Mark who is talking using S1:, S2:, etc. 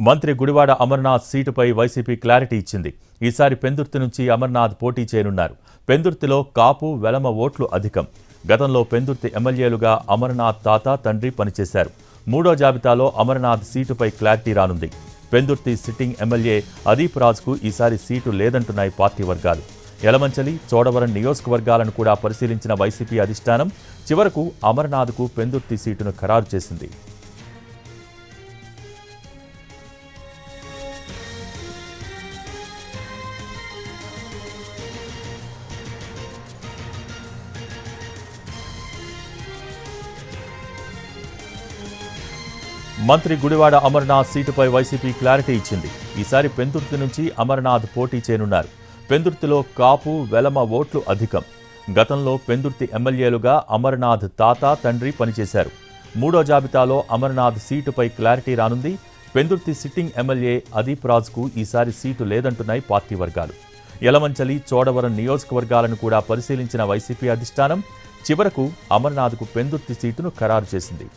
S1: మంత్రి Gudivada Amarnath సీటుపై YCP clarity ఇచ్చింది. ఈసారి పెందుర్తి నుంచి అమర్నాథ్ పోటీ చేయనున్నారు. పెందుర్తిలో కాపు వెలమ ఓట్లు అధికం. గతంలో పెందుర్తి ఎమ్మెల్యేలుగా అమర్నాథ్ తాత తండ్రి పనిచేశారు. మూడో జాబితాలో అమర్నాథ్ సీటుపై క్లారిటీ రానుంది. పెందుర్తి సిట్టింగ్ ఎమ్మెల్యే అదీప్ రాజ్కు ఈసారి సీటు లేదంటున్నాయి పార్టీ వర్గాలు. యలమంచలి, చోడవరం నియోజకవర్గాలను కూడా పరిశీలించిన వైసీపీ అధిష్టానం చివరకు అమర్నాథ్కు పెందుర్తి సీటును ఖరారు చేసింది. మంత్రి గుడివాడ అమర్నాథ్ సీటుపై వైసీపీ క్లారిటీ ఇచ్చింది. ఈసారి పెందుర్తి నుంచి అమర్నాథ్ పోటీ చేయనున్నారు. పెందుర్తిలో కాపు వెలమ ఓట్లు అధికం. గతంలో పెందుర్తి ఎమ్మెల్యేలుగా అమర్నాథ్ తాత తండ్రి పనిచేశారు. మూడో జాబితాలో అమర్నాథ్ సీటుపై క్లారిటీ రానుంది. పెందుర్తి సిట్టింగ్ ఎమ్మెల్యే అదీప్ రాజ్కు ఈసారి సీటు లేదంటున్నాయి పార్టీ వర్గాలు. యలమంచలి, చోడవరం నియోజకవర్గాలను కూడా పరిశీలించిన వైసీపీ అధిష్టానం చివరకు అమర్నాథ్కు పెందుర్తి సీటును ఖరారు చేసింది.